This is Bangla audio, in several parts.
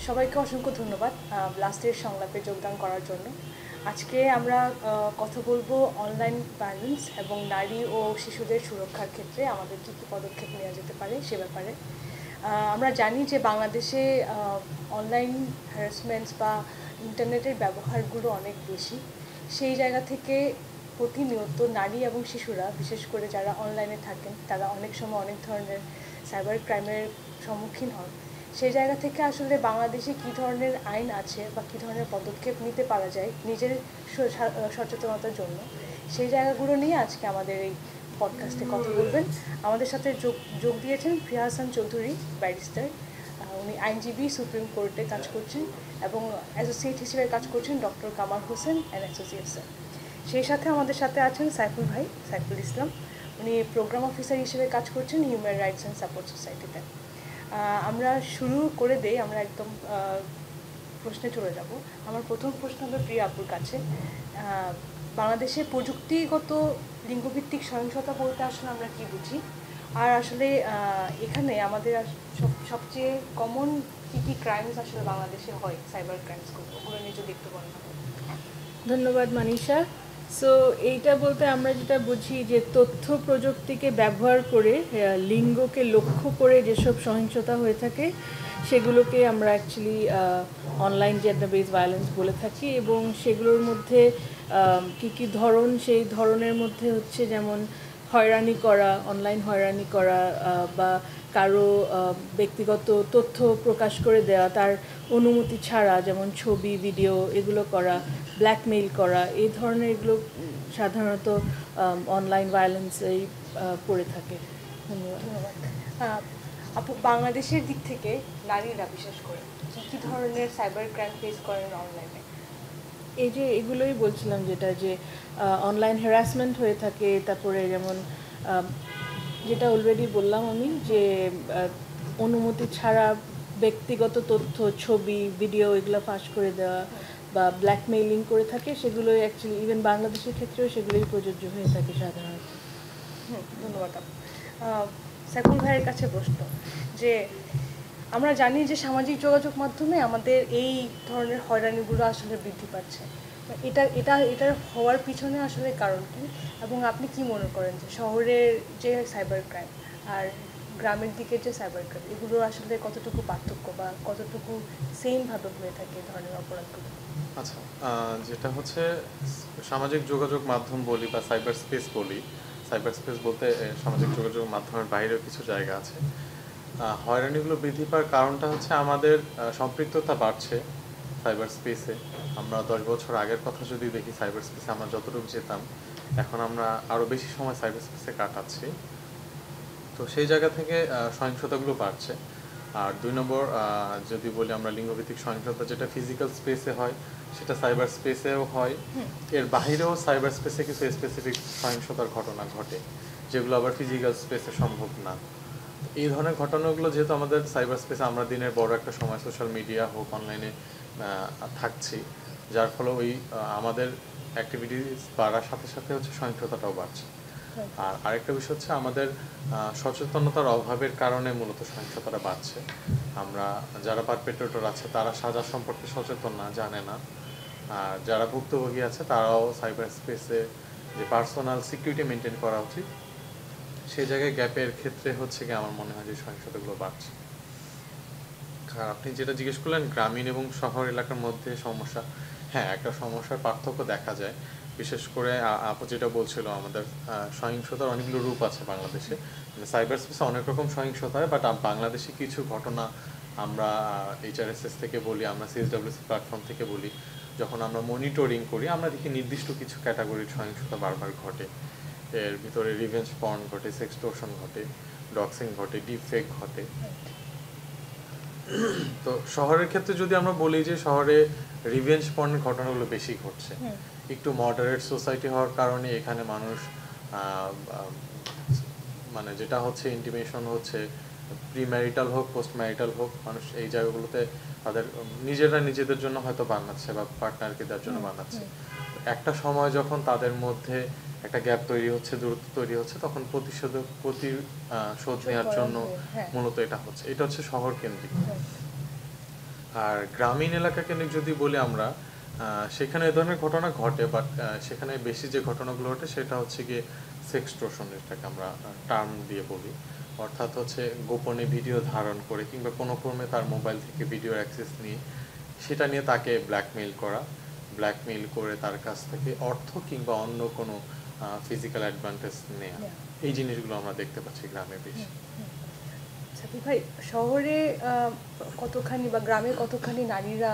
সবাইকে অসংখ্য ধন্যবাদ লাস্টের সংলাপে যোগদান করার জন্য। আজকে আমরা কথা বলবো অনলাইন ভায়োলেন্স এবং নারী ও শিশুদের সুরক্ষার ক্ষেত্রে আমাদের কী কী পদক্ষেপ নেওয়া যেতে পারে সে ব্যাপারে। আমরা জানি যে বাংলাদেশে অনলাইন হ্যারাসমেন্টস বা ইন্টারনেটের ব্যবহারগুলো অনেক বেশি। সেই জায়গা থেকে প্রতিনিয়ত নারী এবং শিশুরা, বিশেষ করে যারা অনলাইনে থাকেন, তারা অনেক সময় অনেক ধরনের সাইবার ক্রাইমের সম্মুখীন হন। সেই জায়গা থেকে আসলে বাংলাদেশে কী ধরনের আইন আছে বা কী ধরনের পদক্ষেপ নিতে পারা যায় নিজের সচেতনতার জন্য, সেই জায়গাগুলো নিয়ে আজকে আমাদের এই পডকাস্টে কথা বলবেন। আমাদের সাথে যোগ দিয়েছেন প্রিয়া হাসান চৌধুরী, ব্যারিস্টার। উনি আইনজীবী, সুপ্রিম কোর্টে কাজ করছেন এবং অ্যাসোসিয়েট হিসেবে কাজ করছেন doctor Kamal Hossain and associates. সেই সাথে আমাদের সাথে আছেন সাইফুল ইসলাম। উনি প্রোগ্রাম অফিসার হিসেবে কাজ করছেন হিউম্যান রাইটস অ্যান্ড সাপোর্ট সোসাইটিতে। আমরা শুরু করে দেই, আমরা একদম প্রশ্নে চলে যাব। আমার প্রথম প্রশ্ন হবে প্রিয়া আপুর কাছে। বাংলাদেশে প্রযুক্তিগত লিঙ্গভিত্তিক সহিংসতা বলতে আসলে আমরা কি বুঝি, আর আসলে এখানে আমাদের সবচেয়ে কমন কী কী ক্রাইমস আসলে বাংলাদেশে হয়, সাইবার ক্রাইমসগুলো, ওগুলো নিয়ে যদি একটু বলেন। ধন্যবাদ মানিশা। সো এইটা বলতে আমরা যেটা বুঝি যে তথ্য প্রযুক্তিকে ব্যবহার করে লিঙ্গকে লক্ষ্য করে যেসব সহিংসতা হয়ে থাকে সেগুলোকে আমরা actually online gender based violence বলে থাকি। এবং সেগুলোর মধ্যে কী কী ধরন, সেই ধরনের মধ্যে হচ্ছে যেমন হয়রানি করা, অনলাইন হয়রানি করা, বা কারো ব্যক্তিগত তথ্য প্রকাশ করে দেওয়া তার অনুমতি ছাড়া, যেমন ছবি, ভিডিও এগুলো করা, ব্ল্যাকমেইল করা, এই ধরনের এগুলো সাধারণত অনলাইন ভায়োলেন্সেই পড়ে থাকে। ধন্যবাদ। আপু, বাংলাদেশের দিক থেকে নারীরা বিশেষ করে কী ধরনের সাইবার ক্রাইম ফেস করেন অনলাইনে? এই যে এগুলোই বলছিলাম, যেটা যে অনলাইন হ্যারাসমেন্ট হয়ে থাকে, তারপরে যেমন যেটা অলরেডি বললাম আমি, যে অনুমতি ছাড়া ব্যক্তিগত তথ্য, ছবি, ভিডিও এগুলো ফাঁস করে দেওয়া বা ব্ল্যাকমেইলিং করে থাকে, সেগুলোই অ্যাকচুয়ালি ইভেন বাংলাদেশের ক্ষেত্রেও সেগুলোই প্রযোজ্য হয়ে থাকে সাধারণত। ধন্যবাদ। সাইফুল ভাইয়ের কাছে প্রশ্ন, যে আমরা জানি যে সামাজিক যোগাযোগ মাধ্যমে আমাদের এই ধরনের হয়রানিগুলো আসলে বৃদ্ধি পাচ্ছে। এটার হওয়ার পিছনে আসলে কারণ কি, এবং আপনি কি মনে করেন যে শহরের যে সাইবার ক্রাইম আর গ্রামের দিকের যে সাইবার ক্রাইম, এগুলো আসলে কতটুকু পার্থক্য বা কতটুকু সেমভাবে হয়ে থাকে এই ধরনের অপরাধগুলো? আচ্ছা, যেটা হচ্ছে সামাজিক যোগাযোগ মাধ্যম বলি বা সাইবার স্পেস বলি, সাইবার স্পেস বলতে সামাজিক যোগাযোগ মাধ্যমের বাইরেও কিছু জায়গা আছে। হয়রানিগুলো বৃদ্ধি পাওয়ার কারণটা হচ্ছে আমাদের সম্পৃক্ততা বাড়ছে সাইবার স্পেসে। আমরা 10 বছর আগের কথা যদি দেখি, সাইবার স্পেসে আমরা যতটুকু যেতাম, এখন আমরা আরও বেশি সময় সাইবার স্পেসে কাটাচ্ছি। তো সেই জায়গা থেকে সহিংসতাগুলো বাড়ছে। আর 2 নম্বর, যদি বলি আমরা লিঙ্গভিত্তিক সহিংসতা, যেটা ফিজিক্যাল স্পেসে হয় সেটা সাইবার স্পেসেও হয়। এর বাহিরেও সাইবার স্পেসে কিছু স্পেসিফিক সহিংসতার ঘটনা ঘটে, যেগুলো আবার ফিজিক্যাল স্পেসে সম্ভব না। এই ধরনের ঘটনাগুলো যেহেতু আমাদের সাইবার স্পেসে আমরা দিনের বড় একটা সময় সোশ্যাল মিডিয়া হোক, অনলাইনে থাকছি, যার ফলে ওই আমাদের অ্যাক্টিভিটিস বাড়ার সাথে সাথে হচ্ছে সহিংসতাটাও বাড়ছে। আর আরেকটা বিষয় হচ্ছে আমাদের সচেতনতার অভাবের কারণে মূলত সহিংসতাটা বাড়ছে। আমরা যারা পারপেট্রেটর আছে তারা সাজা সম্পর্কে সচেতন না, জানে না। আর যারা ভুক্তভোগী আছে তারাও সাইবার স্পেসে যে পার্সোনাল সিকিউরিটি মেনটেন করা উচিত, সেই জায়গায় গ্যাপের ক্ষেত্রে হচ্ছে কি আমার মনে হয় যে সহিংসতাগুলো বাড়ছে। আপনি যেটা জিজ্ঞেস করলেন গ্রামীণ এবং শহর এলাকার মধ্যে সমস্যা, হ্যাঁ, একটা সমস্যার পার্থক্য দেখা যায়। বিশেষ করে আপু যেটা বলছিল, আমাদের সহিংসতার অনেকগুলো রূপ আছে বাংলাদেশে। মানে সাইবার স্পেসে অনেক রকম সহিংসতা হয়, বাট বাংলাদেশে কিছু ঘটনা আমরা HRSS থেকে বলি, আমরা CSWC প্ল্যাটফর্ম থেকে বলি, যখন আমরা মনিটরিং করি আমরা দেখি নির্দিষ্ট কিছু ক্যাটাগরির সহিংসতা বারবার ঘটে। এর ভিতরে রিভেঞ্জ পর্ন ঘটে, সেক্সটর্শন ঘটে, ডক্সিং ঘটে, ডিপফেক ঘটে। তো শহরের ক্ষেত্রে যদি আমরা বলি যে শহরে রিভেঞ্জ পর্নের ঘটনাগুলো বেশি ঘটছে, একটু মডারেট সোসাইটি হওয়ার কারণে এখানে মানুষ মানে যেটা হচ্ছে ইন্টিমেশন হচ্ছে, প্রি ম্যারিটাল হোক, পোস্ট ম্যারিটাল হোক, মানুষ এই জায়গাগুলোতে তাদের নিজেদের জন্য হয়তো বানাচ্ছে বা পার্টনারকে দেওয়ার জন্য বানাচ্ছে। একটা সময় যখন তাদের মধ্যে একটা গ্যাপ তৈরি হচ্ছে, দূরত্ব তৈরি হচ্ছে, তখন প্রতিশোধ নেওয়ার জন্য মূলত এটা হচ্ছে শহর কেন্দ্রিক। আর গ্রামীণ এলাকা কেন্দ্রিক যদি বলি আমরা, সেখানে এ ধরনের ঘটনা ঘটে, বাট সেখানে বেশি যে ঘটনাগুলো ঘটে সেটা হচ্ছে গিয়ে সেক্সটর্শন, যেটাকে আমরা টার্ম দিয়ে বলি। অর্থাৎ হচ্ছে গোপনে ভিডিও ধারণ করে কিংবা কোনো ক্রমে তার মোবাইল থেকে ভিডিও অ্যাক্সেস নিয়ে সেটা নিয়ে তাকে ব্ল্যাকমেইল করা, ব্ল্যাকমেইল করে তার কাছ থেকে অর্থ কিংবা অন্য কোনো ফিজিক্যাল অ্যাডভান্টেজ নেওয়া, এই জিনিসগুলো আমরা দেখতে পাচ্ছি গ্রামে বেশি। সাকিব ভাই, শহরে কতখানি বা গ্রামে কতখানি নারীরা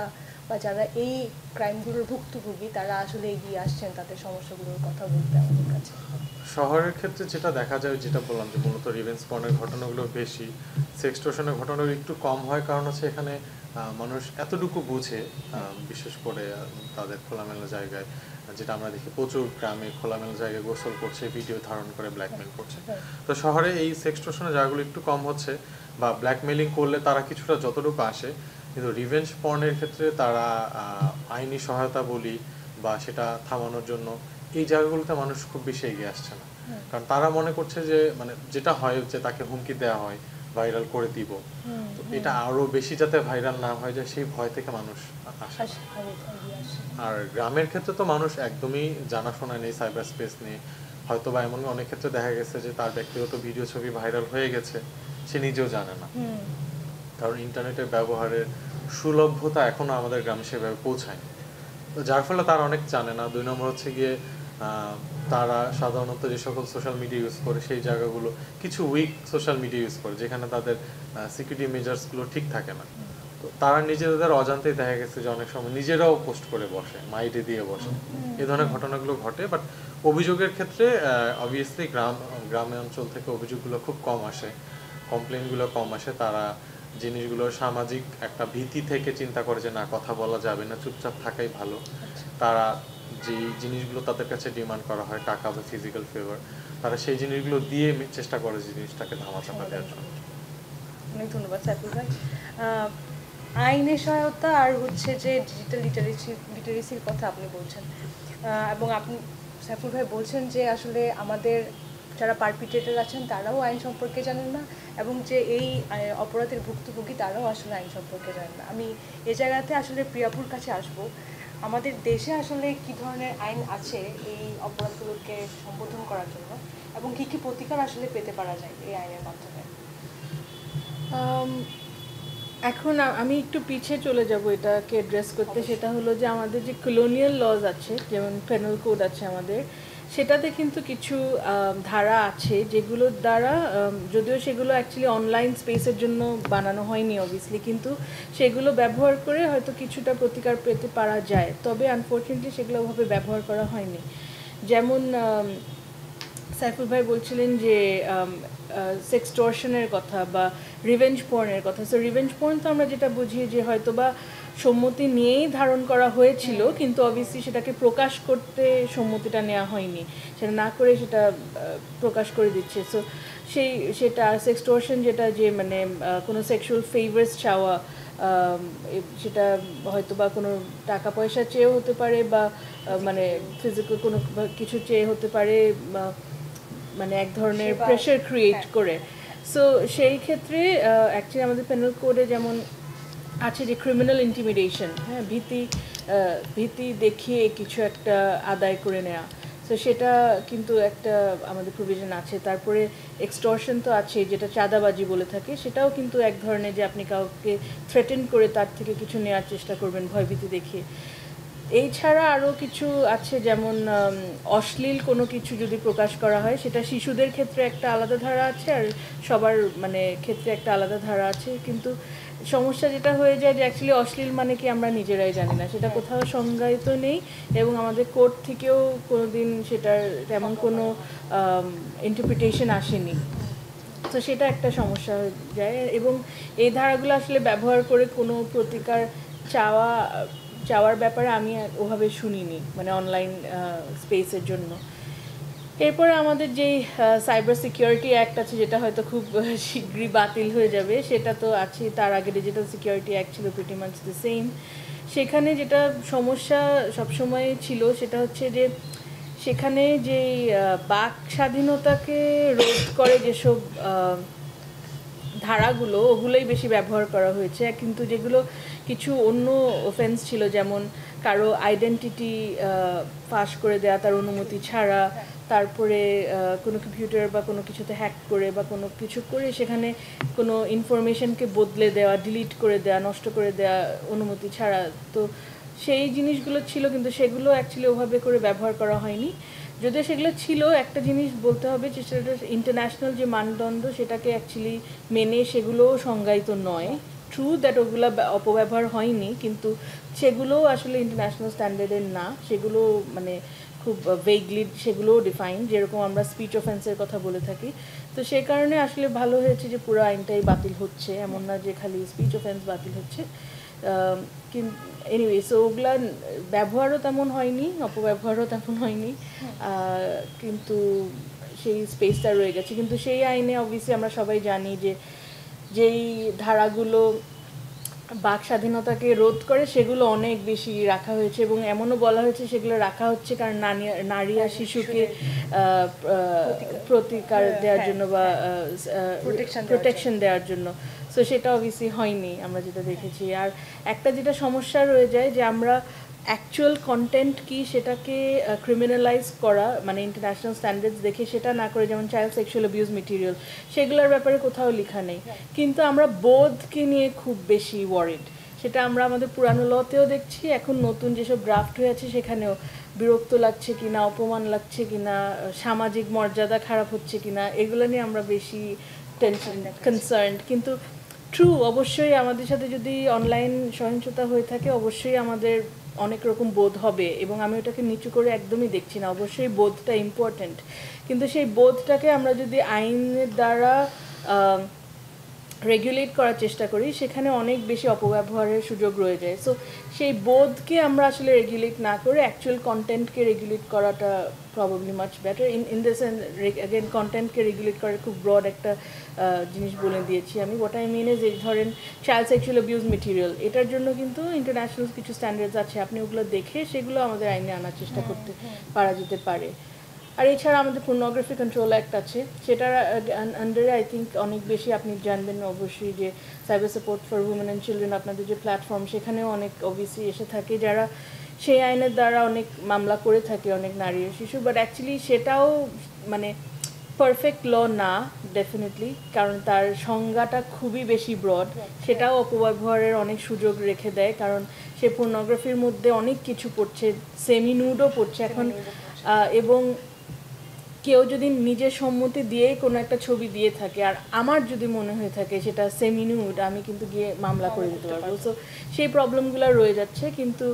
বা যারা এই ক্রাইমগুলোর ভুক্তভোগী তারা আসলে এগিয়ে আসছেন তাদের সমস্যাগুলোর কথা বলতে আমাদের কাছে? শহরের ক্ষেত্রে যেটা দেখা যায়, যেটা বললাম যে মূলত রিভেঞ্জ পর্নের ঘটনাগুলো বেশি, সেক্সটর্শনের ঘটনাগুলো একটু কম হয়, কারণ হচ্ছে এখানে মানুষ এতটুকু বুঝে, বিশেষ করে তাদের খোলামেলা জায়গায়, যেটা আমরা দেখি প্রচুর গ্রামে খোলামেলা জায়গায় গোসল করছে, ভিডিও ধারণ করে ব্ল্যাকমেল করছে। তো শহরে এই সেক্সটর্শনের জায়গাগুলো একটু কম হচ্ছে, বা ব্ল্যাকমেলিং করলে তারা কিছুটা যতটুকু আসে, কিন্তু রিভেঞ্জ পর্নের ক্ষেত্রে তারা আইনি সহায়তা বলি বা সেটা থামানোর জন্য এই জায়গাগুলোতে মানুষ খুব বেশি এগিয়ে আসছে না। কারণ তারা মনে করছে যে মানে যেটা হয় যে তাকে হুমকি দেওয়া হয় ভাইরাল করে দিব, তো এটা আরো বেশি যাতে ভাইরাল না হয়ে যায় সেই ভয় থেকে মানুষ আসে। আর গ্রামের ক্ষেত্রে তো মানুষ একদমই জানাশোনা নেই সাইবার স্পেস নিয়ে, হয়তো বা এমন অনেক ক্ষেত্রে দেখা গেছে যে তার ব্যক্তিগত ভিডিও ছবি ভাইরাল হয়ে গেছে, সে নিজেও জানে না। কারণ ইন্টারনেটের ব্যবহারের সুলভ্যতা এখনো আমাদের গ্রামে সেভাবে পৌঁছায়নি, তো যার ফলে তারা অনেক জানে না। 2 নম্বর হচ্ছে গিয়ে তারা সাধারণত যে সকল সোশ্যাল মিডিয়া ইউজ করে সেই জায়গাগুলো কিছু উইক সোশ্যাল মিডিয়া ইউজ করে, যেখানে তাদের সিকিউরিটি মেজার্সগুলো ঠিক থাকে না। তো তারা নিজেদের অজান্তেই দেখা গেছে যে অনেক সময় নিজেরাও পোস্ট করে বসে, মাইডে দিয়ে বসে, এই ধরনের ঘটনাগুলো ঘটে। বাট অভিযোগের ক্ষেত্রে অবভিয়াসলি গ্রামে অঞ্চল থেকে অভিযোগগুলো খুব কম আসে, কমপ্লেনগুলো কম আসে। তারা জিনিসগুলো সামাজিক একটা ভীতি থেকে চিন্তা করে যে না, কথা বলা যাবে না, চুপচাপ থাকাই ভালো। তারা যে জিনিসগুলো তাদের কাছে ডিমান্ড করা হয়, টাকা বা ফিজিক্যাল ফেভার, তারা সেই জিনিসগুলো দিয়ে চেষ্টা করে জিনিসটাকে ধামাচাপা দেওয়ার জন্য। অনেক ধন্যবাদ সাইফুল ভাই। আইনের সহায়তা আর হচ্ছে যে ডিজিটাল লিটারেসির কথা আপনি বলছেন, এবং আপনি সাইফুল ভাই বলছেন যে আসলে আমাদের যারা পারপিট্রেটর আছেন তারাও আইন সম্পর্কে জানেন না, এবং যে এই অপরাধের ভুক্তভোগী তারাও আসলে আইন সম্পর্কে জানেন না। আমি এ জায়গাতে আসলে প্রিয়াপুর কাছে আসব। আমাদের দেশে আসলে কি ধরনের আইন আছে এই অপরাধগুলোকে সম্বোধন করার জন্য, এবং কি কি প্রতিকার আসলে পেতে পারা যায় এই আইনের মাধ্যমে? এখন আমি একটু পিছিয়ে চলে যাব এটাকে অ্যাড্রেস করতে। সেটা হলো যে আমাদের যে কলোনিয়াল লজ আছে, যেমন পেনাল কোড আছে আমাদের, সেটাতে কিন্তু কিছু ধারা আছে যেগুলোর দ্বারা, যদিও সেগুলো অ্যাকচুয়ালি অনলাইন স্পেসের জন্য বানানো হয়নি অবভিয়াসলি, কিন্তু সেগুলো ব্যবহার করে হয়তো কিছুটা প্রতিকার পেতে পারা যায়, তবে আনফর্চুনেটলি সেগুলো ওভাবে ব্যবহার করা হয়নি। যেমন সাইফুল ভাই বলছিলেন যে সেক্সটর্শনের কথা বা রিভেঞ্জ পর্নের কথা। সো রিভেঞ্জ পর্ন তো আমরা যেটা বুঝি যে হয়তো বা সম্মতি নিয়েই ধারণ করা হয়েছিল, কিন্তু অবভিয়াসলি সেটাকে প্রকাশ করতে সম্মতিটা নেওয়া হয়নি, সেটা না করে সেটা প্রকাশ করে দিচ্ছে। সো সেটা সেক্সটর্শন যেটা, যে মানে কোনো সেক্সুয়াল ফেভার্স চাওয়া, সেটা হয়তো বা কোনো টাকা পয়সা চেয়েও হতে পারে, বা মানে ফিজিক্যাল কোনো কিছু চেয়ে হতে পারে, মানে এক ধরনের প্রেশার ক্রিয়েট করে। সো সেই ক্ষেত্রে অ্যাকচুয়ালি আমাদের পেনাল কোডে যেমন আছে যে ক্রিমিনাল ইন্টিমিডেশন, হ্যাঁ, ভীতি দেখিয়ে কিছু একটা আদায় করে নেওয়া, সো সেটা কিন্তু একটা আমাদের প্রভিশন আছে। তারপরে এক্সটর্শন তো আছে, যেটা চাঁদাবাজি বলে থাকে, সেটাও কিন্তু এক ধরনের যে আপনি কাউকে থ্রেটেন করে তার থেকে কিছু নেওয়ার চেষ্টা করবেন ভয়ভীতি দেখিয়ে। এই ছাড়া আরও কিছু আছে, যেমন অশ্লীল কোনো কিছু যদি প্রকাশ করা হয়, সেটা শিশুদের ক্ষেত্রে একটা আলাদা ধারা আছে আর সবার মানে ক্ষেত্রে একটা আলাদা ধারা আছে। কিন্তু সমস্যা যেটা হয়ে যায় যে অ্যাকচুয়ালি অশ্লীল মানে কি আমরা নিজেরাই জানি না, সেটা কোথাও সংজ্ঞায়িত নেই, এবং আমাদের কোর্ট থেকেও কোনো দিন সেটার তেমন কোনো ইন্টারপ্রিটেশন আসেনি। তো সেটা একটা সমস্যা হয়ে যায়, এবং এই ধারাগুলো আসলে ব্যবহার করে কোনো প্রতিকার চাওয়ার ব্যাপারে আমি ওভাবে শুনিনি, মানে অনলাইন স্পেসের জন্য। এরপরে আমাদের যেই সাইবার সিকিউরিটি অ্যাক্ট আছে, যেটা হয়তো খুব শীঘ্রই বাতিল হয়ে যাবে, সেটা তো আছে। তার আগে ডিজিটাল সিকিউরিটি অ্যাক্ট ছিল প্রিটি মাচ দ্য সেম। সেখানে যেটা সমস্যা সবসময় ছিল সেটা হচ্ছে যে সেখানে যেই বাক স্বাধীনতাকে রোধ করে যেসব ধারাগুলো ওগুলোই বেশি ব্যবহার করা হয়েছে, কিন্তু যেগুলো কিছু অন্য অফেন্স ছিল, যেমন কারো আইডেন্টিটি ফাঁস করে দেয়া তার অনুমতি ছাড়া, তারপরে কোনো কম্পিউটার বা কোনো কিছুতে হ্যাক করে বা কোনো কিছু করে সেখানে কোনো ইনফরমেশনকে বদলে দেওয়া, ডিলিট করে দেওয়া, নষ্ট করে দেওয়া অনুমতি ছাড়া। তো সেই জিনিসগুলো ছিল, কিন্তু সেগুলো অ্যাকচুয়ালি ওভাবে করে ব্যবহার করা হয়নি। যদিও সেগুলো ছিল, একটা জিনিস বলতে হবে যে সেটা ইন্টারন্যাশনাল যে মানদণ্ড সেটাকে অ্যাকচুয়ালি মেনে সেগুলোও সংজ্ঞায়িত নয়। ট্রু দ্যাট ওগুলো অপব্যবহার হয়নি, কিন্তু সেগুলোও আসলে ইন্টারন্যাশনাল স্ট্যান্ডার্ডের না, সেগুলো মানে খুব ভেগলি সেগুলোও ডিফাইন, যেরকম আমরা স্পিচ অফেন্সের কথা বলে থাকি। তো সেই কারণে আসলে ভালো হয়েছে যে পুরো আইনটাই বাতিল হচ্ছে, এমন না যে খালি স্পিচ অফেন্স বাতিল হচ্ছে। কিন্তু এনিওয়ে, সো ওগুলা ব্যবহারও তেমন হয়নি, অপব্যবহারও তেমন হয়নি, কিন্তু সেই স্পেসটা রয়ে গেছে। কিন্তু সেই আইনে অবভিয়াসলি আমরা সবাই জানি যে যেই ধারাগুলো বাক স্বাধীনতাকে রোধ করে সেগুলো অনেক বেশি রাখা হয়েছে, এবং এমনও বলা হয়েছে সেগুলো রাখা হচ্ছে কারণ নারী আর শিশুকে প্রতিকার দেওয়ার জন্য বা প্রোটেকশন দেওয়ার জন্য। সো সেটা অবভিয়াসলি হয়নি আমরা যেটা দেখেছি। আর একটা যেটা সমস্যা রয়ে যায় যে আমরা অ্যাকচুয়াল কন্টেন্ট কি সেটাকে ক্রিমিনালাইজ করা, মানে ইন্টারন্যাশনাল স্ট্যান্ডার্ডস দেখে সেটা না করে, যেমন চাইল্ড সেক্সুয়াল অ্যাবিউজ মেটেরিয়াল সেগুলোর ব্যাপারে কোথাও লেখা নেই, কিন্তু আমরা বোধকে নিয়ে খুব বেশি ওয়ারিড। সেটা আমরা আমাদের পুরানো লতেও দেখছি, এখন নতুন যেসব ড্রাফট হয়ে আছে সেখানেও বিরক্ত লাগছে কিনা, অপমান লাগছে কিনা, সামাজিক মর্যাদা খারাপ হচ্ছে কিনা, এগুলো নিয়ে আমরা বেশি টেনশন কনসার্নড। কিন্তু ট্রু, অবশ্যই আমাদের সাথে যদি অনলাইন সহিংসতা হয়ে থাকে অবশ্যই আমাদের অনেক রকম বোধ হবে, এবং আমি ওটাকে নিচু করে একদমই দেখছি না, অবশ্যই বোধটা ইম্পর্ট্যান্ট। কিন্তু সেই বোধটাকে আমরা যদি আইনের দ্বারা রেগুলেট করার চেষ্টা করি সেখানে অনেক বেশি অপব্যবহারের সুযোগ রয়ে যায়। সো সেই বোধকে আমরা আসলে রেগুলেট না করে অ্যাকচুয়াল কন্টেন্টকে রেগুলেট করাটা probably much better. In the sense, again কন্টেন্টকে রেগুলেট করার খুব ব্রড একটা জিনিস বলে দিয়েছি আমি। হোয়াট আই মিন ইজ, ধরেন চাইল্ড সেক্সুয়াল অ্যাবিউজ মেটেরিয়াল, এটার জন্য কিন্তু ইন্টারন্যাশনাল কিছু স্ট্যান্ডার্ডস আছে, আপনি ওগুলো দেখে সেগুলো আমাদের আইনে আনার চেষ্টা করতে পারা যেতে পারে। আর এছাড়া আমাদের পর্নোগ্রাফি কন্ট্রোল অ্যাক্ট আছে, সেটার আন্ডারে আই থিঙ্ক অনেক বেশি আপনি জানবেন অবশ্যই যে cyber support for women and children, আপনাদের যে প্ল্যাটফর্ম, সেখানেও অনেক অবভিয়াসলি এসে থাকে যারা সেই আইনের দ্বারা অনেক মামলা করে থাকে, অনেক নারী ও শিশু। বাট অ্যাকচুয়ালি সেটাও মানে পারফেক্ট ল না ডেফিনেটলি, কারণ তার সংজ্ঞাটা খুবই বেশি ব্রড, সেটাও অপব্যবহারের অনেক সুযোগ রেখে দেয়, কারণ সে পর্নোগ্রাফির মধ্যে অনেক কিছু পড়ছে, সেমি নুডও পড়ছে এখন। এবং কেউ যদি নিজের সম্মতি দিয়েই কোনো একটা ছবি দিয়ে থাকে আর আমার যদি মনে হয়ে থাকে সেটা সেমি নিউড, আমি কিন্তু গিয়ে মামলা করে দিতে পারবো। সো সেই প্রবলেমগুলো রয়ে যাচ্ছে, কিন্তু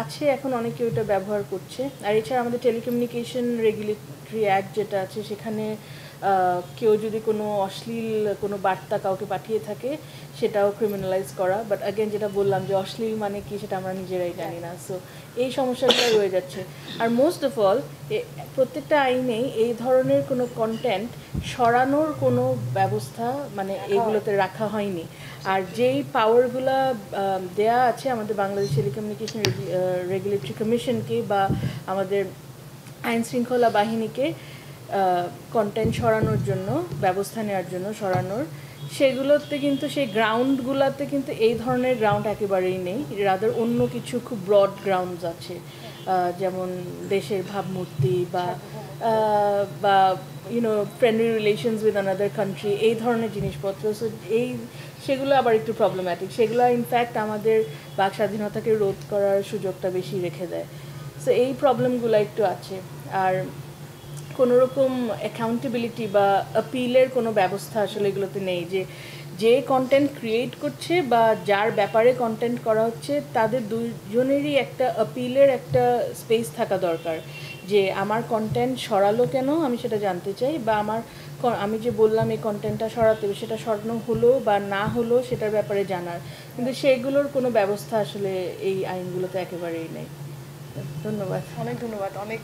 আছে এখন অনেকে ওটা ব্যবহার করছে। আর এছাড়া আমাদের টেলিকমিউনিকেশন রেগুলেটরি অ্যাক্ট যেটা আছে, সেখানে কেউ যদি কোনো অশ্লীল কোনো বার্তা কাউকে পাঠিয়ে থাকে সেটাও ক্রিমিনালাইজ করা। বাট অ্যাগেন যেটা বললাম যে অশ্লীল মানে কি সেটা আমরা নিজেরাই জানি না। সো এই সমস্যাগুলো রয়ে যাচ্ছে। আর মোস্ট অফ অল প্রত্যেকটা আইনেই এই ধরনের কোনো কন্টেন্ট সরানোর কোনো ব্যবস্থা মানে এগুলোতে রাখা হয়নি। আর যেই পাওয়ারগুলো দেয়া আছে আমাদের বাংলাদেশ টেলিকমিউনিকেশন রেগুলেটরি কমিশনকে বা আমাদের আইন শৃঙ্খলা বাহিনীকে কন্টেন্ট সরানোর জন্য, ব্যবস্থা নেওয়ার জন্য সরানোর, সেগুলোতে কিন্তু সেই গ্রাউন্ডগুলোতে কিন্তু এই ধরনের গ্রাউন্ড একেবারেই নেই। রাদার অন্য কিছু খুব ব্রড গ্রাউন্ডস আছে, যেমন দেশের ভাবমূর্তি বা you know friendly relations with another country, এই ধরনের জিনিসপত্র। সো সেগুলো আবার একটু প্রবলেম্যাটিক, সেগুলো ইনফ্যাক্ট আমাদের বাক স্বাধীনতাকে রোধ করার সুযোগটা বেশি রেখে দেয়। সো এই প্রবলেমগুলো একটু আছে। আর কোনো রকম অ্যাকাউন্টেবিলিটি বা আপিলের কোনো ব্যবস্থা আসলে এগুলোতে নেই, যে কন্টেন্ট ক্রিয়েট করছে বা যার ব্যাপারে কন্টেন্ট করা হচ্ছে তাদের দুজনেরই একটা আপিলের একটা স্পেস থাকা দরকার, যে আমার কন্টেন্ট সরালো কেন আমি সেটা জানতে চাই, বা আমি যে বললাম এই কন্টেন্টটা সরাতে হবে সেটা সরানো হলো বা না হলো সেটার ব্যাপারে জানার, কিন্তু সেগুলোর কোনো ব্যবস্থা আসলে এই আইনগুলোতে একেবারেই নেই। ধন্যবাদ। অনেক ধন্যবাদ। অনেক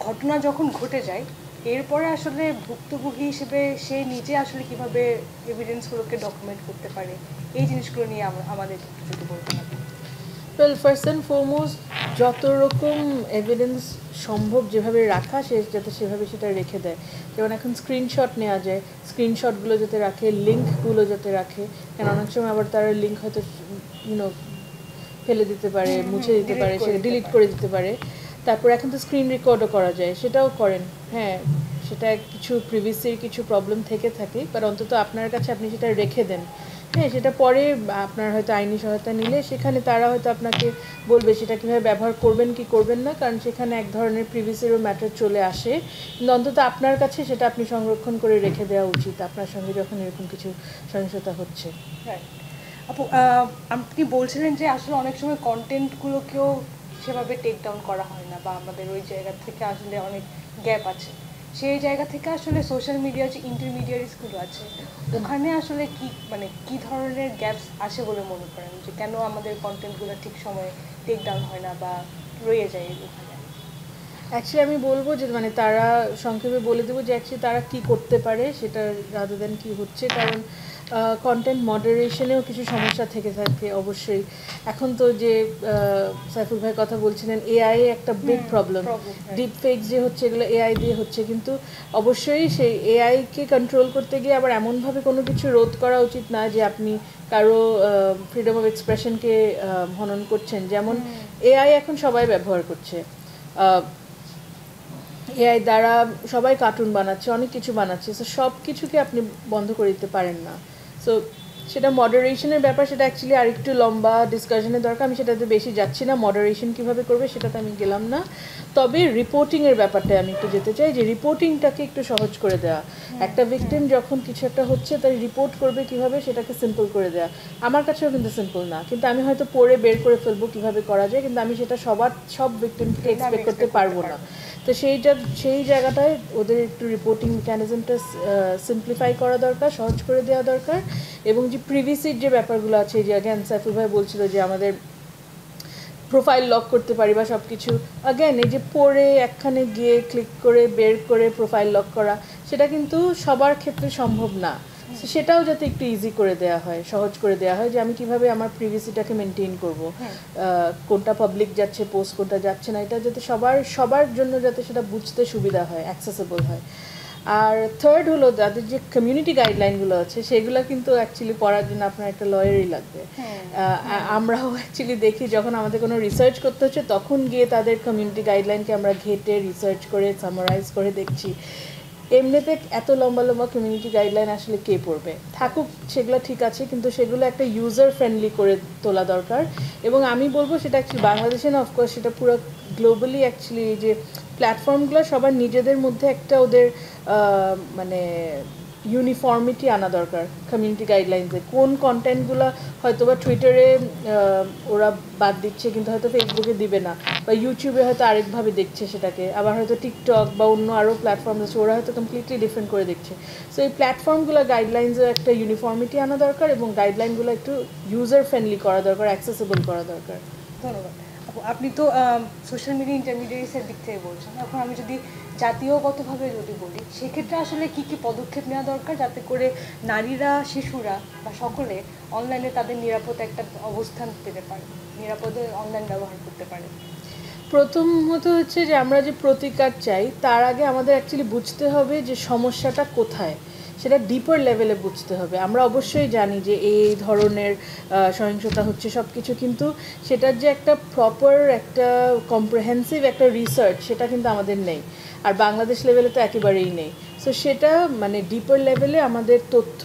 ঘটনা যখন ঘটে যায় এরপরে আসলে ভুক্তভোগী হিসেবে সে নিজে আসলে কিভাবে এভিডেন্সগুলোকে ডকুমেন্ট করতে পারে, এই জিনিসগুলো নিয়ে আমাদের যদি বলতে হবে। ওয়েল, ফার্স্ট অ্যান্ড ফরমোস্ট যত রকম এভিডেন্স সম্ভব যেভাবে রাখা, সে যাতে সেভাবে সেটা রেখে দেয়। যেমন এখন স্ক্রিনশট নেওয়া যায়, স্ক্রিনশটগুলো যাতে রাখে, লিঙ্কগুলো যাতে রাখে, কারণ অনেক সময় আবার তারা লিঙ্ক হয়তো ফেলে দিতে পারে, মুছে দিতে পারে, সেটা ডিলিট করে দিতে পারে। তারপর এখন তো স্ক্রিন রেকর্ডও করা যায়, সেটাও করেন। হ্যাঁ, সেটা কিছু প্রিভিসির কিছু প্রবলেম থেকে থাকে, বাট অন্তত আপনার কাছে আপনি সেটা রেখে দেন। হ্যাঁ, সেটা পরে আপনার হয়তো আইনি সহায়তা নিলে সেখানে তারা হয়তো আপনাকে বলবে সেটা কীভাবে ব্যবহার করবেন কি করবেন না, কারণ সেখানে এক ধরনের প্রিভিসিরও ম্যাটার চলে আসে। কিন্তু অন্তত আপনার কাছে সেটা আপনি সংরক্ষণ করে রেখে দেওয়া উচিত আপনার সঙ্গে যখন এরকম কিছু সহিংসতা হচ্ছে। আপু, আপনি বলছিলেন যে আসলে অনেক সময় কন্টেন্টগুলোকেও সেভাবে টেক ডাউন করা হয় না, বা আমাদের ওই জায়গা থেকে আসলে অনেক গ্যাপ আছে। সেই জায়গা থেকে আসলে সোশ্যাল মিডিয়ার যে ইন্টারমিডিয়ারিজগুলো আছে ওখানে আসলে কি ধরনের গ্যাপস আসে বলে মনে করেন, যে কেন আমাদের কন্টেন্টগুলো ঠিক সময়ে টেক ডাউন হয় না বা রয়ে যায় ওখানে? অ্যাকচুয়ালি আমি বলবো যে তারা সংক্ষেপে বলে দেবো যে অ্যাকচুয়ালি তারা কি করতে পারে সেটা রাদার দেন কি হচ্ছে, কারণ কন্টেন্ট মডারেশনেও কিছু সমস্যা থেকে থাকে অবশ্যই। এখন তো যে সাইফুল ভাই কথা বলছিলেন, এআই একটা বিগ প্রবলেম, ডিপ ফেক যে হচ্ছে এগুলো এআই দিয়ে হচ্ছে, কিন্তু অবশ্যই সেই এআইকে কন্ট্রোল করতে গিয়ে আবার এমনভাবে কোনো কিছু রোধ করা উচিত না যে আপনি কারো ফ্রিডম অফ এক্সপ্রেশনকে হনন করছেন। যেমন এআই এখন সবাই ব্যবহার করছে, এআই দ্বারা সবাই কার্টুন বানাচ্ছে, অনেক কিছু বানাচ্ছে, সো সব কিছুকে আপনি বন্ধ করে দিতে পারেন না। সো সেটা মডারেশনের ব্যাপার, সেটা অ্যাকচুয়ালি আরেকটু লম্বা ডিসকাশনের দরকার, আমি সেটাতে বেশি যাচ্ছি না। মডারেশন কীভাবে করবে সেটাতে আমি গেলাম না, তবে রিপোর্টিংয়ের ব্যাপারটা আমি একটু যেতে চাই, যে রিপোর্টিংটাকে একটু সহজ করে দেওয়া। একটা ভিকটিম যখন কিছু একটা হচ্ছে তাই রিপোর্ট করবে কীভাবে সেটাকে সিম্পল করে দেওয়া। আমার কাছেও কিন্তু সিম্পল না, কিন্তু আমি হয়তো পড়ে বের করে ফেলবো কীভাবে করা যায়, কিন্তু আমি সেটা সব ভিকটিমকে এক্সপেক্ট করতে পারবো না। তো সেই জায়গাটায় ওদের একটু রিপোর্টিং মেকানিজমটা সিম্পলিফাই করা দরকার, সহজ করে দেওয়া দরকার। এবং যে প্রিভিসির যে ব্যাপারগুলো আছে, যে অ্যাগেন সাইফুল ভাই বলছিল যে আমাদের প্রোফাইল লক করতে পারি বা সব কিছু, অ্যাগেন এই যে পড়ে একখানে গিয়ে ক্লিক করে বের করে প্রোফাইল লক করা, সেটা কিন্তু সবার ক্ষেত্রে সম্ভব না। সেটাও যাতে একটু ইজি করে দেওয়া হয়, সহজ করে দেওয়া হয়, যে আমি কিভাবে আমার প্রিভিসিটাকে মেনটেন করব, কোনটা পাবলিক যাচ্ছে পোস্ট, কোনটা যাচ্ছে না, এটা যাতে সবার জন্য যাতে সেটা বুঝতে সুবিধা হয়, অ্যাক্সেসেবল হয়। আর থার্ড হলো তাদের যে কমিউনিটি গাইডলাইনগুলো আছে সেগুলো কিন্তু অ্যাকচুয়ালি পড়ার জন্য আপনার একটা লয়ারই লাগবে। আমরাও অ্যাকচুয়ালি দেখি যখন আমাদের কোনো রিসার্চ করতে হচ্ছে তখন গিয়ে তাদের কমিউনিটি গাইডলাইনকে আমরা ঘেটে রিসার্চ করে সামারাইজ করে দেখছি। এমনিতে এত লম্বা লম্বা কমিউনিটি গাইডলাইন আসলে কে পড়বে? থাকুক, সেগুলো ঠিক আছে, কিন্তু সেগুলো একটা ইউজার ফ্রেন্ডলি করে তোলা দরকার। এবং আমি বলবো সেটা অ্যাকচুয়ালি বাংলাদেশে না, অফকোর্স সেটা পুরো গ্লোবালি অ্যাকচুয়ালি যে প্ল্যাটফর্মগুলো সবার নিজেদের মধ্যে একটা ওদের ইউনিফর্মিটি আনা দরকার কমিউনিটি গাইডলাইন্সে। কোন কন্টেন্টগুলো হয়তো বা টুইটারে ওরা বাদ দিচ্ছে কিন্তু হয়তো ফেসবুকে দিবে না, বা ইউটিউবে হয়তো আরেকভাবে দেখছে সেটাকে, আবার হয়তো টিকটক বা অন্য আরও প্ল্যাটফর্ম আছে ওরা হয়তো কমপ্লিটলি ডিফারেন্ট করে দেখছে। সো এই প্ল্যাটফর্মগুলো গাইডলাইন্সের একটা ইউনিফর্মিটি আনা দরকার এবং গাইডলাইনগুলো একটু ইউজার ফ্রেন্ডলি করা দরকার, অ্যাক্সেসেবল করা দরকার। ধন্যবাদ। আপনি তো সোশ্যাল মিডিয়া ইন্টারমিডিয়ারিজের দিক থেকে বলছেন, এখন আমি যদি জাতীয়গতভাবে যদি বলি সেক্ষেত্রে আসলে কি পদক্ষেপ নেওয়া দরকার যাতে করে নারীরা, শিশুরা বা সকলে অনলাইনে তাদের নিরাপদ একটা অবস্থান পেতে পারে, নিরাপদে অনলাইন ব্যবহার করতে পারে? প্রথমত হচ্ছে যে আমরা যে প্রতিকার চাই তার আগে আমাদের অ্যাকচুয়ালি বুঝতে হবে যে সমস্যাটা কোথায়, সেটা ডিপার লেভেলে বুঝতে হবে। আমরা অবশ্যই জানি যে এই ধরনের সহিংসতা হচ্ছে সব কিছু, কিন্তু সেটার যে একটা প্রপার একটা কম্প্রিহেন্সিভ একটা রিসার্চ সেটা কিন্তু আমাদের নেই, আর বাংলাদেশ লেভেলে তো একেবারেই নেই। সো সেটা ডিপার লেভেলে আমাদের তথ্য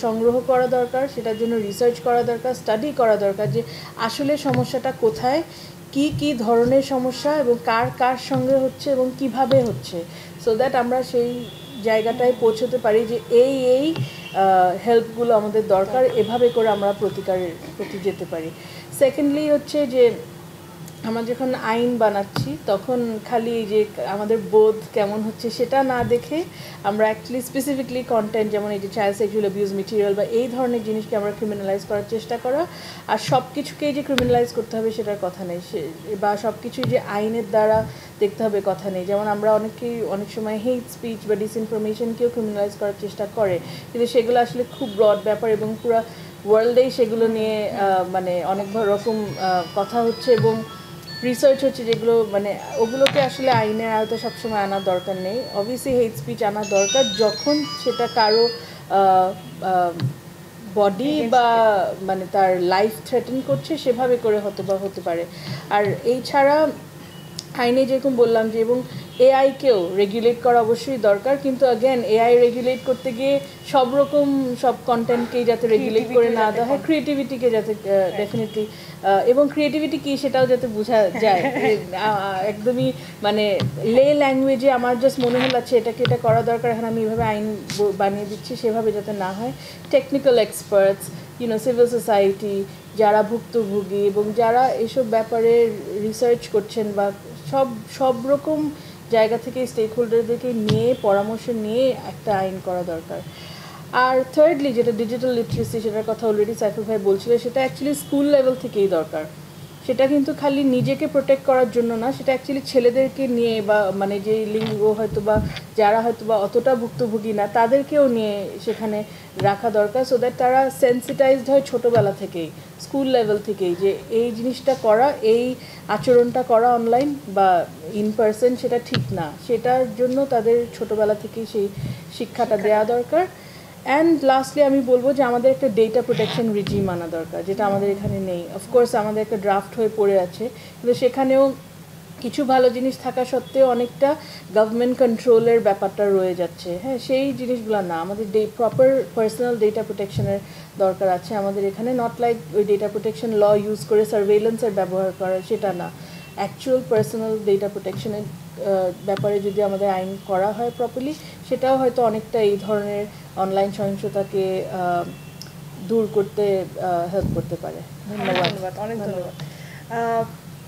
সংগ্রহ করা দরকার, সেটার জন্য রিসার্চ করা দরকার, স্টাডি করা দরকার যে আসলে সমস্যাটা কোথায়, কি ধরনের সমস্যা এবং কার সঙ্গে হচ্ছে এবং কিভাবে হচ্ছে, সো দ্যাট আমরা সেই জায়গাটায় পৌঁছতে পারি যে এই হেল্পগুলো আমাদের দরকার, এভাবে করে আমরা প্রতিকারের প্রতি যেতে পারি। সেকেন্ডলি হচ্ছে যে আমরা যখন আইন বানাচ্ছি তখন খালি যে আমাদের বোধ কেমন হচ্ছে সেটা না দেখে আমরা অ্যাকচুয়ালি স্পেসিফিকলি কন্টেন্ট, যেমন এই যে চাইল্ড সেক্সুয়াল অ্যাবিউজ মেটেরিয়াল বা এই ধরনের জিনিসকে আমরা ক্রিমিনালাইজ করার চেষ্টা করা, আর সব কিছুকেই যে ক্রিমিনালাইজ করতে হবে সেটার কথা নেই, বা সব কিছুই যে আইনের দ্বারা দেখতে হবে কথা নেই। যেমন আমরা অনেক সময় হেট স্পিচ বা ডিসইনফরমেশনকেও ক্রিমিনালাইজ করার চেষ্টা করে, কিন্তু সেগুলো আসলে খুব ব্রড ব্যাপার এবং পুরো ওয়ার্ল্ডেই সেগুলো নিয়ে অনেক রকম কথা হচ্ছে, এবং রিসার্চ হচ্ছে যেগুলো মানে ওগুলোকে আসলে আইনের আওতায় সবসময় আনার দরকার নেই। অবভিয়াসলি হেট স্পিচ আনা দরকার যখন সেটা কারো বডি বা মানে তার লাইফ থ্রেটেন করছে, সেভাবে করে হতে পারে। আর এই ছাড়া আইনে যেরকম বললাম যে, এবং এআইকেও রেগুলেট করা অবশ্যই দরকার, কিন্তু অ্যাগেন এআই রেগুলেট করতে গিয়ে সব কন্টেন্টকেই যাতে রেগুলেট করে না দেওয়া হয়, ক্রিয়েটিভিটিকে যাতে ডেফিনেটলি, এবং ক্রিয়েটিভিটি কী সেটাও যাতে বোঝা যায়। একদমই মানে ল্যাঙ্গুয়েজে আমার জাস্ট মনে হলো আচ্ছা এটা করা দরকার, এখন আমি এইভাবে আইন বানিয়ে দিচ্ছি, সেভাবে যাতে না হয়। টেকনিক্যাল এক্সপার্টস, সিভিল সোসাইটি, যারা ভুক্তভোগী এবং যারা এসব ব্যাপারে রিসার্চ করছেন বা সব রকম জায়গা থেকে স্টেক হোল্ডারদেরকে নিয়ে পরামর্শ নিয়ে একটা আইন করা দরকার। আর থার্ডলি যেটা ডিজিটাল লিটারেসি, সেটার কথা অলরেডি সাইফুল ভাই বলছিল, সেটা অ্যাকচুয়ালি স্কুল লেভেল থেকেই দরকার। সেটা কিন্তু খালি নিজেকে প্রোটেক্ট করার জন্য না, সেটা অ্যাকচুয়ালি ছেলেদেরকে নিয়ে বা মানে যে লিঙ্গ হয়তো বা যারা হয়তো বা অতটা ভুক্তভোগী না তাদেরকেও নিয়ে সেখানে রাখা দরকার, সো দ্যাট তারা সেন্সিটাইজড হয় ছোটোবেলা থেকেই, স্কুল লেভেল থেকেই, যে এই জিনিসটা করা, এই আচরণটা করা অনলাইন বা ইন পার্সন সেটা ঠিক না, সেটার জন্য তাদের ছোটোবেলা থেকেই সেই শিক্ষাটা দেওয়া দরকার। অ্যান্ড লাস্টলি আমি বলবো যে আমাদের একটা ডেটা প্রোটেকশন রিজিম আনা দরকার, যেটা আমাদের এখানে নেই। অফকোর্স আমাদের একটা ড্রাফট হয়ে পড়ে আছে, কিন্তু সেখানেও কিছু ভালো জিনিস থাকা সত্ত্বেও অনেকটা গভর্নমেন্ট কন্ট্রোলের ব্যাপারটা রয়ে যাচ্ছে। হ্যাঁ, সেই জিনিসগুলো না, আমাদের প্রপার পার্সোনাল ডেটা প্রোটেকশনের দরকার আছে আমাদের এখানে। নট লাইক ওই ডেটা প্রোটেকশন ল ইউজ করে সার্ভেইলেন্সের ব্যবহার করা, সেটা না, অ্যাকচুয়াল পার্সোনাল ডেটা প্রোটেকশনের ব্যাপারে যদি আমাদের আইন করা হয় প্রপারলি, সেটাও হয়তো অনেকটা এই ধরনের অনলাইন সহিংসতাকে দূর করতে হেল্প করতে পারে। ধন্যবাদ, অনেক ধন্যবাদ।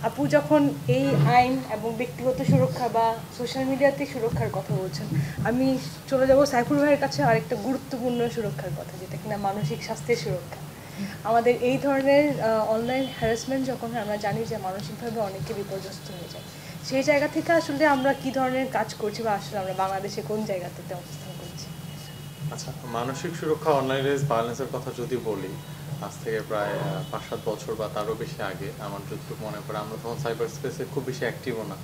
আপু যখন এই আইন এবং ব্যক্তিগত সুরক্ষা বা সোশ্যাল মিডিয়াতে সুরক্ষার কথা বলছেন, আমি চলে যাব সাইফুল ভাইয়ের কাছে আরেকটা গুরুত্বপূর্ণ সুরক্ষার কথা, যেটা কিনা মানসিক স্বাস্থ্যের সুরক্ষা। আমাদের এই ধরনের অনলাইন হ্যারাসমেন্ট যখন আমরা জানি যে মানসিকভাবে অনেকে বিপর্যস্ত হয়ে যায়, সেই জায়গা থেকে আসলে আমরা কি ধরনের কাজ করছি বা আসলে আমরা বাংলাদেশে কোন জায়গাতে অবস্থান করছি? আচ্ছা, মানসিক সুরক্ষা অনলাইন ভায়োলেন্সের কথা যদি বলি, আজ থেকে প্রায় 5-7 বছর বা তারও বেশি আগে আমার যতটুকু মনে পড়ে, আমরা তখন সাইবার স্পেসে খুব বেশি অ্যাক্টিভও না।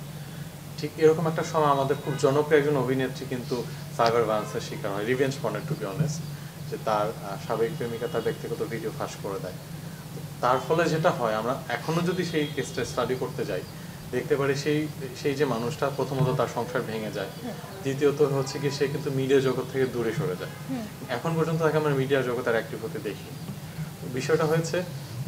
ঠিক এরকম একটা সময় আমাদের খুব জনপ্রিয় একজন অভিনেত্রী কিন্তু সাইবার ভায়োলেন্সের শিকার হয়, রিভেঞ্জ পর্নের, টু বি অনেস্ট, যে তার সাবেক প্রেমিকা তার ব্যক্তিগত ভিডিও ফাঁস করে দেয়। তার ফলে যেটা হয়, আমরা এখনও যদি সেই কেসটা স্টাডি করতে যাই, দেখতে পারি সেই যে মানুষটা প্রথমত তার সংসার ভেঙে যায়, দ্বিতীয়ত হচ্ছে কি সে কিন্তু মিডিয়া জগৎ থেকে দূরে সরে যায়। এখন পর্যন্ত তাকে আমরা মিডিয়া জগতের অ্যাক্টিভ হতে দেখি। বিষয়টা হয়েছে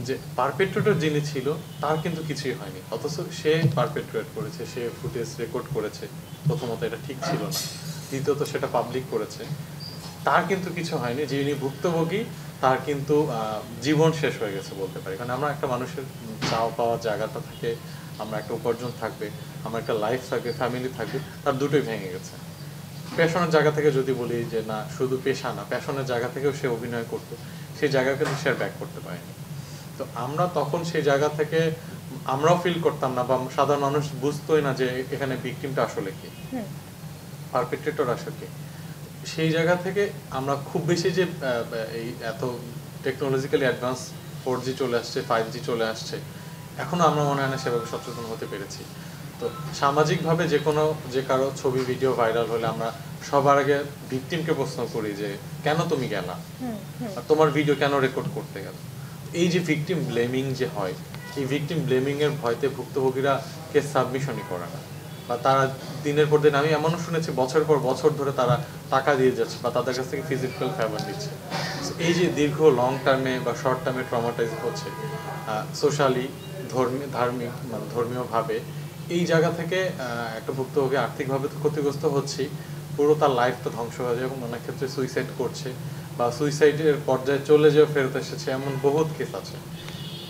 যে পারপেট্রেটর যিনি ছিল তার কিন্তু কিছুই হয়নি, অথচ সে পারপেট্রেট করেছে, সে ফুটেজ রেকর্ড করেছে, প্রথমত এটা ঠিক ছিল না, দ্বিতীয়ত সেটা পাবলিক করেছে, তার কিন্তু কিছু হয়নি। যিনি ভুক্তভোগী তার কিন্তু জীবন শেষ হয়ে গেছে বলতে পারি। কারণ আমরা একটা মানুষের চাওয়া পাওয়ার জায়গাটা থাকে, আমরা একটা উপার্জন থাকবে, আমার একটা লাইফ থাকবে, ফ্যামিলি থাকবে, তার দুটোই ভেঙে গেছে। প্যাশনের জায়গা থেকে যদি বলি যে না, শুধু পেশা না, প্যাশনের জায়গা থেকেও সে অভিনয় করতো, সেই জায়গা কিন্তু সে ব্যাক করতে পারেনি। তো আমরা তখন সেই জায়গা থেকে আমরাও ফিল করতাম না, বা সাধারণ মানুষ বুঝতোই না যে এখানে ভিকটিমটা আসলে কি, পারপেট্রেটর আসলে কি। সেই জায়গা থেকে আমরা খুব বেশি যে এই এত টেকনোলজিক্যালি অ্যাডভান্স 4G চলে আসছে, 5G চলে আসছে, এখনও আমরা মনে হয় না সেভাবে সচেতন হতে পেরেছি। তো সামাজিকভাবে যে কারো ছবি ভিডিও ভাইরাল হলে আমরা সবার আগে ভিকটিমকে প্রশ্ন করি যে কেন তুমি গেলা, আর তোমার ভিডিও কেন রেকর্ড করতে গেল। এই যে ভিকটিম ব্লেমিং যে হয়, এই ভিকটিম ব্লেমিং এর ভয়তে ভুক্তভোগীরা কেস সাবমিশনই করে না, বা তারা দিনের পর দিন, আমি এমনও শুনেছি বছর পর বছর ধরে তারা টাকা দিয়ে যাচ্ছে বা তাদের কাছ থেকে ফিজিক্যাল ফেভার নিচ্ছে। এই যে দীর্ঘ লং টার্মে বা শর্ট টার্মে ট্রমাটাইজ হচ্ছে সোশ্যালি, ধর্মীয়ভাবে, এই জায়গা থেকে একটা ভুক্তভোগী আর্থিকভাবে তো ক্ষতিগ্রস্ত হচ্ছেই, পুরো তার লাইফটা ধ্বংস হয়ে যায় এবং অনেক ক্ষেত্রে সুইসাইড করছে বা সুইসাইডের পর্যায়ে চলে যেয়ে ফেরত এসেছে, এমন বহুত কেস আছে।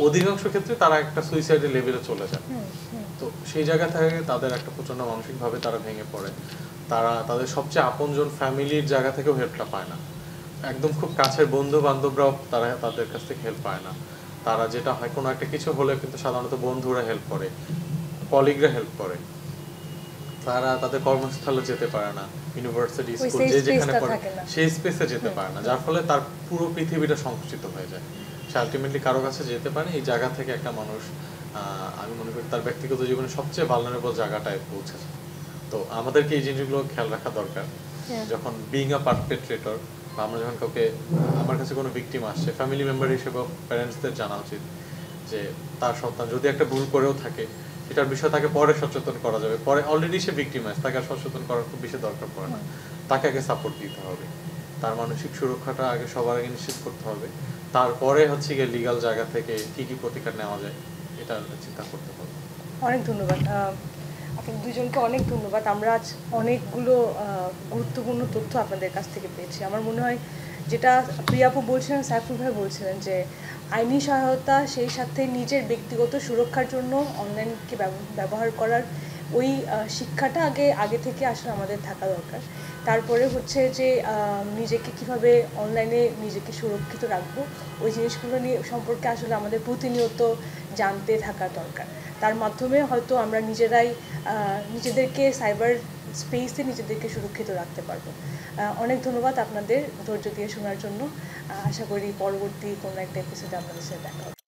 অধিকাংশ ক্ষেত্রে তারা একটা সুইসাইডের লেভেলে চলে যায়। তো সেই জায়গা থেকে তাদের একটা প্রচণ্ড মানসিকভাবে তারা ভেঙে পড়ে। তারা তাদের সবচেয়ে আপনজন ফ্যামিলির জায়গা থেকেও হেল্পটা পায় না, একদম খুব কাছের বন্ধু বান্ধবরাও তারা তাদের কাছ থেকে হেল্প পায় না। তারা যেটা হয়, কোনো একটা কিছু হলে কিন্তু সাধারণত বন্ধুরা হেল্প করে, কলিগরা হেল্প করে, তারা তাদের কর্মস্থলে যেতে পারে না, ইউনিভার্সিটি, স্কুল, যে যেখানে পড়ে সেই স্পেসে যেতে পারে না, যার ফলে তার পুরো পৃথিবীটা সংকুচিত হয়ে যায়। সে আলটিমেটলি কারো কাছে যেতে পারে। এই জায়গা থেকে একটা মানুষ আমি মনে করি তার ব্যক্তিগত জীবনে সবচেয়ে ভালনারেবল জায়গাটায় পৌঁছেছে। তো আমাদেরকে এই জিনিসগুলো খেয়াল রাখা দরকার। যখন বিইং আ পারপেট্রেটর, বা আমরা যখন কাউকে, আমার কাছে কোনো ভিকটিম আসছে, ফ্যামিলি মেম্বার হিসেবে প্যারেন্টসদের জানা উচিত যে তার সন্তান যদি একটা ভুল করেও থাকে, এটার বিষয়ে তাকে পরে সচেতন করা যাবে। পরে অলরেডি সে ভিকটিমাইজ, তাকে আর সচেতন করার খুব বেশি দরকার পড়ে না। তাকে আগে সাপোর্ট দিতে হবে, তার মানসিক সুরক্ষাটা আগে সবার আগে নিশ্চিত করতে হবে। তারপরে হচ্ছে গিয়ে লিগ্যাল জায়গা থেকে কি কি প্রতিকার নেওয়া যায় এটা চিন্তা করতে হবে। অনেক ধন্যবাদ আপনাদের দুজনকে, অনেক ধন্যবাদ। আমরা আজ অনেকগুলো গুরুত্বপূর্ণ তথ্য আপনাদের কাছ থেকে পেয়েছি। আমার মনে হয় যেটা প্রিয়াপু বলছিলেন, সাইফুল ভাই বলছিলেন যে আইনি সহায়তা, সেই সাথে নিজের ব্যক্তিগত সুরক্ষার জন্য অনলাইনকে ব্যবহার করার ওই শিক্ষাটা আগে থেকে আসলে আমাদের থাকা দরকার। তারপরে হচ্ছে যে নিজেকে কিভাবে অনলাইনে নিজেকে সুরক্ষিত রাখবো, ওই জিনিসগুলো নিয়ে সম্পর্কে আসলে আমাদের প্রতিনিয়ত জানতে থাকা দরকার। তার মাধ্যমে হয়তো আমরা নিজেরাই নিজেদেরকে সাইবার স্পেসে নিজেদেরকে সুরক্ষিত রাখতে পারবো। অনেক ধন্যবাদ আপনাদের ধৈর্য দিয়ে শোনার জন্য। আশা করি পরবর্তী কোনো একটা এপিসোডে আপনাদের সাথে দেখা হবে।